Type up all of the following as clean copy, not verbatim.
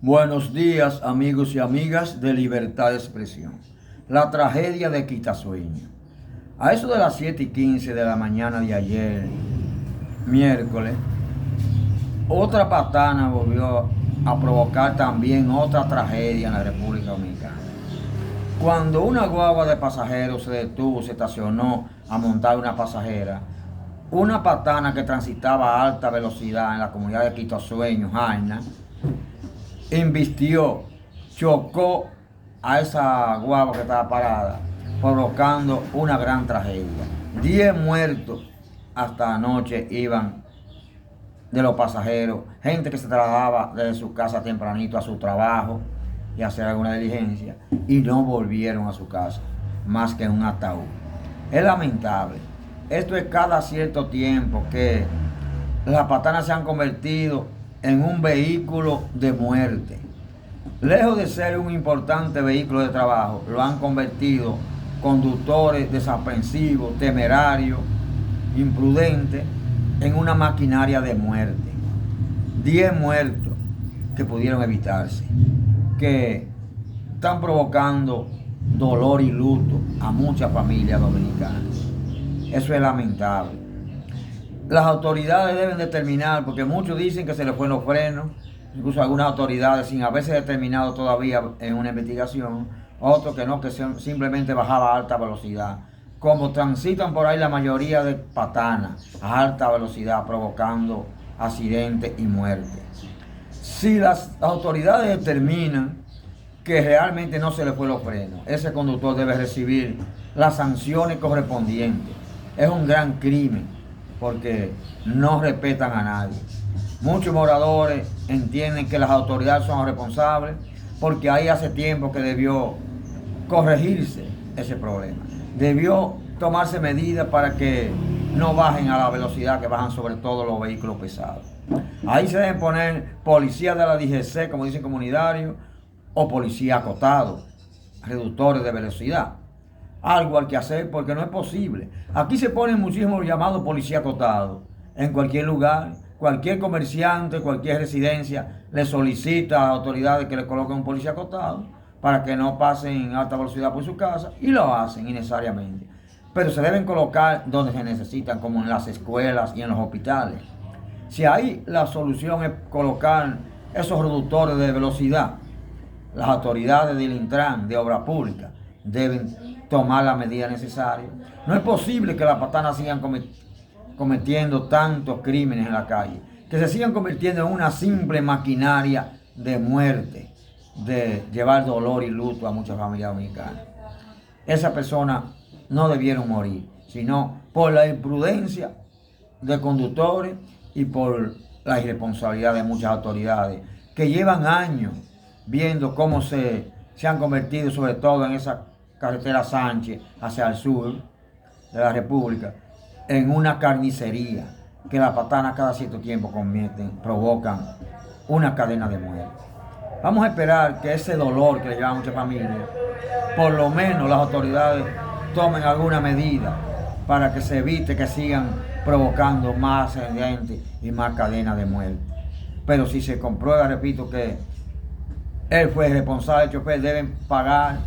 Buenos días, amigos y amigas de Libertad de Expresión. La tragedia de Quitasueño. A eso de las 7:15 de la mañana de ayer, miércoles, otra patana volvió a provocar también otra tragedia en la República Dominicana. Cuando una guagua de pasajeros se detuvo, se estacionó a montar una pasajera, una patana que transitaba a alta velocidad en la comunidad de Quitasueño, Jaina, embistió, chocó a esa guagua que estaba parada, provocando una gran tragedia. 10 muertos hasta anoche iban de los pasajeros, gente que se trasladaba desde su casa tempranito a su trabajo y hacer alguna diligencia, y no volvieron a su casa, más que en un ataúd. Es lamentable. Esto es cada cierto tiempo que las patanas se han convertido en un vehículo de muerte. Lejos de ser un importante vehículo de trabajo, lo han convertido conductores desaprensivos, temerarios, imprudentes, en una maquinaria de muerte. 10 muertos que pudieron evitarse, que están provocando dolor y luto a muchas familias dominicanas. Eso es lamentable. Las autoridades deben determinar, porque muchos dicen que se les fueron los frenos, incluso algunas autoridades sin haberse determinado todavía en una investigación, otros que no, que simplemente bajaba a alta velocidad. Como transitan por ahí la mayoría de patanas a alta velocidad, provocando accidentes y muertes. Si las autoridades determinan que realmente no se le fue los frenos, ese conductor debe recibir las sanciones correspondientes. Es un gran crimen porque no respetan a nadie. Muchos moradores entienden que las autoridades son responsables porque ahí hace tiempo que debió corregirse ese problema. Debió tomarse medidas para que no bajen a la velocidad que bajan sobre todo los vehículos pesados. Ahí se deben poner policías de la DGC, como dicen comunitarios, o policías acotados, reductores de velocidad. Algo hay que hacer porque no es posible. Aquí se ponen muchísimos llamados policías acotados. En cualquier lugar, cualquier comerciante, cualquier residencia le solicita a las autoridades que le coloquen un policía acotado para que no pasen alta velocidad por su casa, y lo hacen innecesariamente. Pero se deben colocar donde se necesitan, como en las escuelas y en los hospitales. Si ahí la solución es colocar esos reductores de velocidad, las autoridades del Intran, de Obra Pública, deben tomar las medidas necesarias. No es posible que las patanas sigan cometiendo tantos crímenes en la calle, que se sigan convirtiendo en una simple maquinaria de muerte, de llevar dolor y luto a muchas familias dominicanas. Esas personas no debieron morir, sino por la imprudencia de conductores y por la irresponsabilidad de muchas autoridades que llevan años viendo cómo se han convertido, sobre todo en esa carretera Sánchez hacia el sur de la República, en una carnicería que las patanas cada cierto tiempo provocan una cadena de muerte. Vamos a esperar que ese dolor que le lleva a muchas familias, por lo menos las autoridades tomen alguna medida para que se evite que sigan provocando más accidentes y más cadenas de muerte. Pero si se comprueba, repito, que él fue responsable, el chofer, deben pagar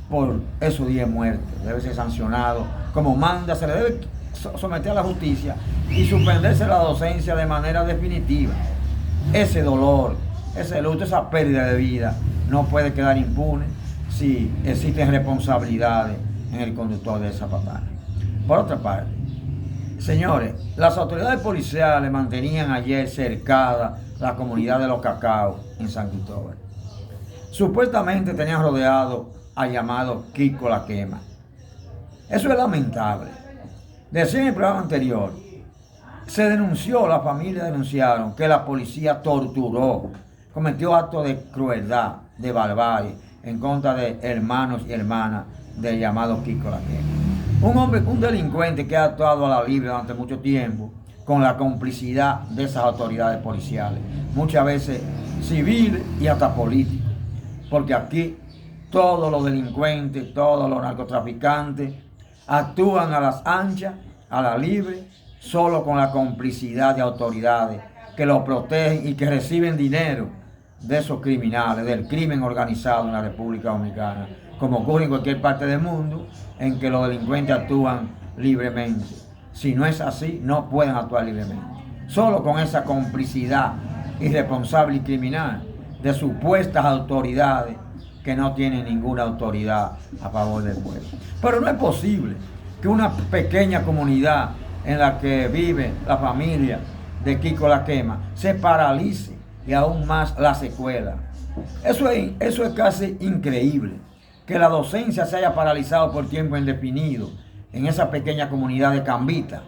por esos 10 muertos, debe ser sancionado como manda, se le debe someter a la justicia y suspenderse la docencia de manera definitiva. Ese dolor, ese luto, esa pérdida de vida no puede quedar impune si existen responsabilidades en el conductor de esa patana. Por otra parte, señores, las autoridades policiales mantenían ayer cercada la comunidad de Los Cacaos en San Cristóbal. Supuestamente tenían rodeado al llamado Kiko La Quema. Eso es lamentable. Decía en el programa anterior, se denunció, la familia denunciaron que la policía torturó, cometió actos de crueldad, de barbarie, en contra de hermanos y hermanas del llamado Kiko La Quema. Un hombre, un delincuente que ha actuado a la libre durante mucho tiempo, con la complicidad de esas autoridades policiales, muchas veces civiles y hasta políticos, porque aquí todos los delincuentes, todos los narcotraficantes actúan a las anchas, a la libre, solo con la complicidad de autoridades que los protegen y que reciben dinero de esos criminales, del crimen organizado en la República Dominicana, como ocurre en cualquier parte del mundo, en que los delincuentes actúan libremente. Si no es así, no pueden actuar libremente. Solo con esa complicidad irresponsable y criminal de supuestas autoridades que no tienen ninguna autoridad a favor del pueblo. Pero no es posible que una pequeña comunidad en la que vive la familia de Kiko La Quema se paralice y aún más la secuela. Eso es casi increíble, que la docencia se haya paralizado por tiempo indefinido en esa pequeña comunidad de Cambita,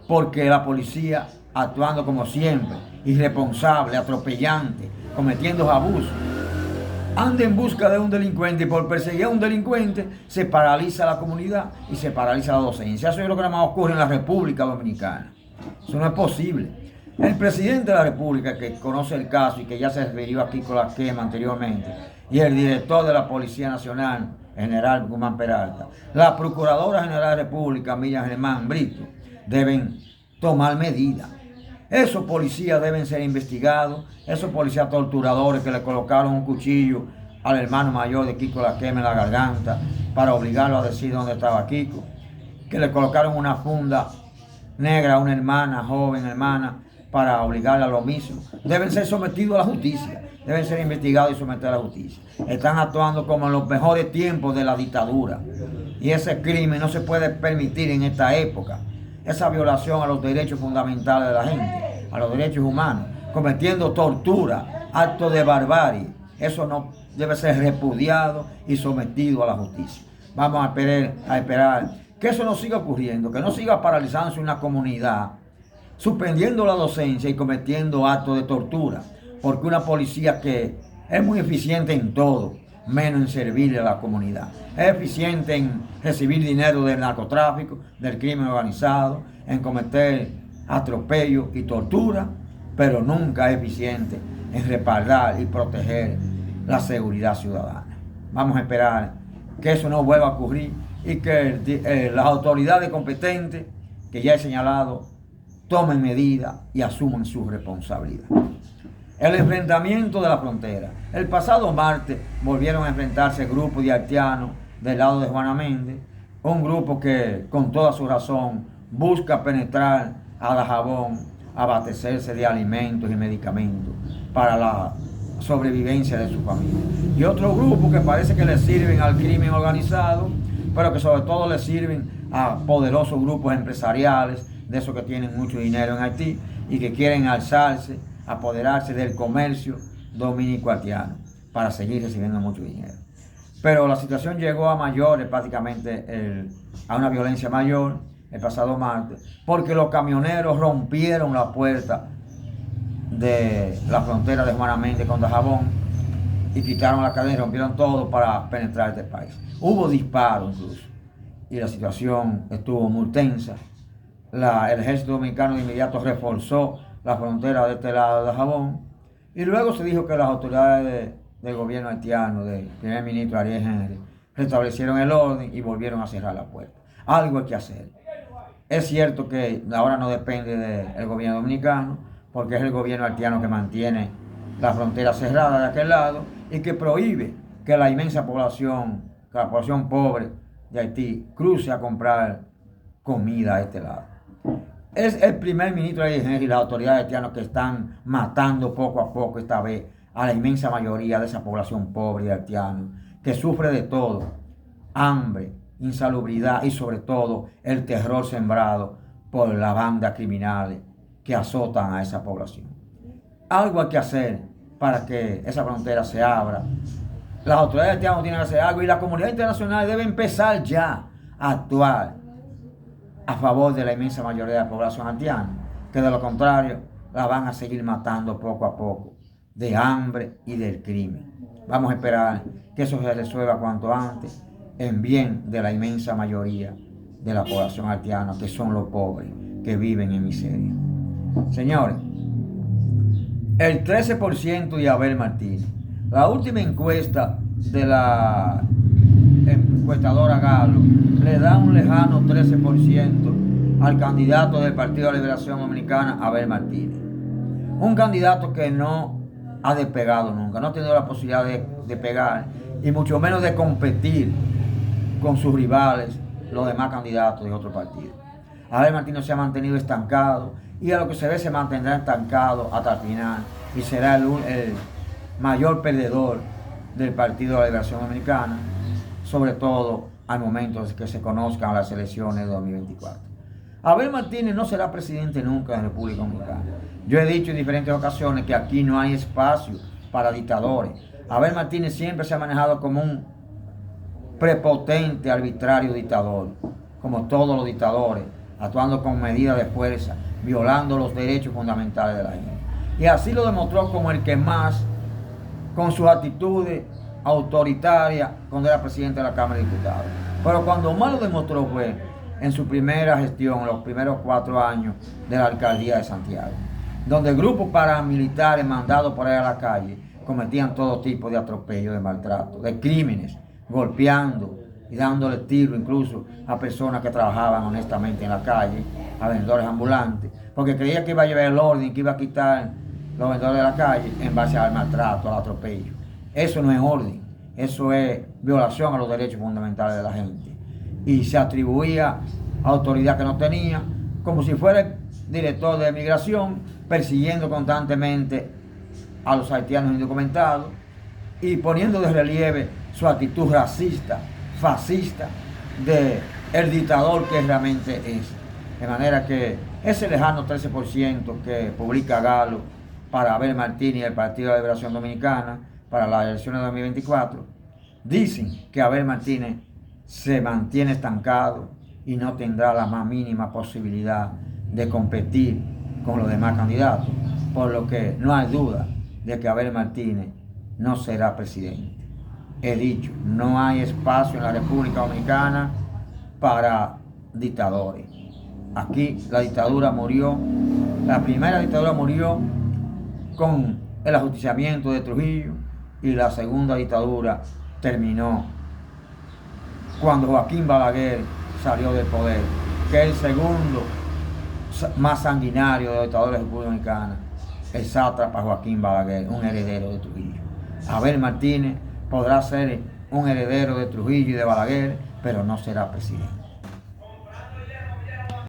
porque la policía, actuando como siempre, irresponsable, atropellante, cometiendo abusos, anda en busca de un delincuente y por perseguir a un delincuente se paraliza la comunidad y se paraliza la docencia. Eso es lo que más ocurre en la República Dominicana. Eso no es posible. El presidente de la República, que conoce el caso y que ya se refirió aquí con la quema anteriormente, y el director de la Policía Nacional, general Guzmán Peralta, la Procuradora General de la República, Miriam Germán Brito, deben tomar medidas. Esos policías deben ser investigados, esos policías torturadores que le colocaron un cuchillo al hermano mayor de Kiko La Quema en la garganta para obligarlo a decir dónde estaba Kiko, que le colocaron una funda negra a una hermana, joven hermana, para obligarla a lo mismo, deben ser sometidos a la justicia, deben ser investigados y sometidos a la justicia. Están actuando como en los mejores tiempos de la dictadura y ese crimen no se puede permitir en esta época. Esa violación a los derechos fundamentales de la gente, a los derechos humanos, cometiendo tortura, actos de barbarie. Eso no debe ser repudiado y sometido a la justicia. Vamos a esperar que eso no siga ocurriendo, que no siga paralizándose una comunidad, suspendiendo la docencia y cometiendo actos de tortura, porque una policía que es muy eficiente en todo, menos en servirle a la comunidad. Es eficiente en recibir dinero del narcotráfico, del crimen organizado, en cometer atropello y tortura, pero nunca es eficiente en respaldar y proteger la seguridad ciudadana. Vamos a esperar que eso no vuelva a ocurrir y que las autoridades competentes que ya he señalado tomen medidas y asuman su responsabilidad. El enfrentamiento de la frontera. El pasado martes volvieron a enfrentarse grupos de haitianos del lado de Juana Méndez, un grupo que con toda su razón busca penetrar a Dajabón, abastecerse de alimentos y medicamentos para la sobrevivencia de su familia. Y otro grupo que parece que le sirven al crimen organizado, pero que sobre todo le sirven a poderosos grupos empresariales, de esos que tienen mucho dinero en Haití y que quieren alzarse, apoderarse del comercio dominico-haitiano para seguir recibiendo mucho dinero. Pero la situación llegó a mayores, prácticamente a una violencia mayor el pasado martes, porque los camioneros rompieron la puerta de la frontera de Juana Méndez con Dajabón y quitaron la cadena y rompieron todo para penetrar este país. Hubo disparos incluso y la situación estuvo muy tensa. El ejército dominicano de inmediato reforzó la frontera de este lado de Dajabón y luego se dijo que las autoridades del gobierno haitiano, del primer ministro Ariel Henry, restablecieron el orden y volvieron a cerrar la puerta. Algo hay que hacer. Es cierto que ahora no depende del gobierno dominicano, porque es el gobierno haitiano que mantiene la frontera cerrada de aquel lado y que prohíbe que la inmensa población, que la población pobre de Haití cruce a comprar comida a este lado. Es el primer ministro Ariel Henry y las autoridades haitianas que están matando poco a poco esta vez a la inmensa mayoría de esa población pobre de haitianos, que sufre de todo: hambre, insalubridad y sobre todo el terror sembrado por las bandas criminales que azotan a esa población. Algo hay que hacer para que esa frontera se abra. Las autoridades haitianas tienen que hacer algo y la comunidad internacional debe empezar ya a actuar a favor de la inmensa mayoría de la población haitiana, que de lo contrario la van a seguir matando poco a poco de hambre y del crimen. Vamos a esperar que eso se resuelva cuanto antes en bien de la inmensa mayoría de la población haitiana, que son los pobres que viven en miseria. Señores, el 13% de Abel Martínez. La última encuesta de la encuestadora Galo le da un lejano 13% al candidato del Partido de la Liberación Dominicana, Abel Martínez. Un candidato que no ha despegado nunca, no ha tenido la posibilidad de pegar y mucho menos de competir con sus rivales, los demás candidatos de otro partido. Abel Martínez se ha mantenido estancado y a lo que se ve se mantendrá estancado hasta el final y será el mayor perdedor del Partido de la Liberación Dominicana, sobre todo al momento de que se conozcan las elecciones de 2024. Abel Martínez no será presidente nunca de la República Dominicana. Yo he dicho en diferentes ocasiones que aquí no hay espacio para dictadores. Abel Martínez siempre se ha manejado como un prepotente, arbitrario dictador, como todos los dictadores, actuando con medidas de fuerza, violando los derechos fundamentales de la gente. Y así lo demostró como el que más, con sus actitudes autoritarias, cuando era presidente de la Cámara de Diputados. Pero cuando más lo demostró fue en su primera gestión, los primeros 4 años de la alcaldía de Santiago, donde grupos paramilitares mandados por ahí a la calle cometían todo tipo de atropellos, de maltrato, de crímenes, golpeando y dándole tiro incluso a personas que trabajaban honestamente en la calle, a vendedores ambulantes, porque creía que iba a llevar el orden, que iba a quitar los vendedores de la calle en base al maltrato, al atropello. Eso no es orden, eso es violación a los derechos fundamentales de la gente. Y se atribuía a autoridad que no tenía, como si fuera el director de migración, persiguiendo constantemente a los haitianos indocumentados y poniendo de relieve su actitud racista, fascista, de el dictador que realmente es. De manera que ese lejano 13% que publica Galo para Abel Martínez y el Partido de la Liberación Dominicana para las elecciones de 2024, dicen que Abel Martínez se mantiene estancado y no tendrá la más mínima posibilidad de competir con los demás candidatos, por lo que no hay duda de que Abel Martínez no será presidente. He dicho, no hay espacio en la República Dominicana para dictadores. Aquí la dictadura murió, la primera dictadura murió con el ajusticiamiento de Trujillo y la segunda dictadura terminó cuando Joaquín Balaguer salió del poder, que es el segundo más sanguinario de los dictadores de la República Dominicana, el sátrapa Joaquín Balaguer, un heredero de Trujillo. Abel Martínez podrá ser un heredero de Trujillo y de Balaguer, pero no será presidente.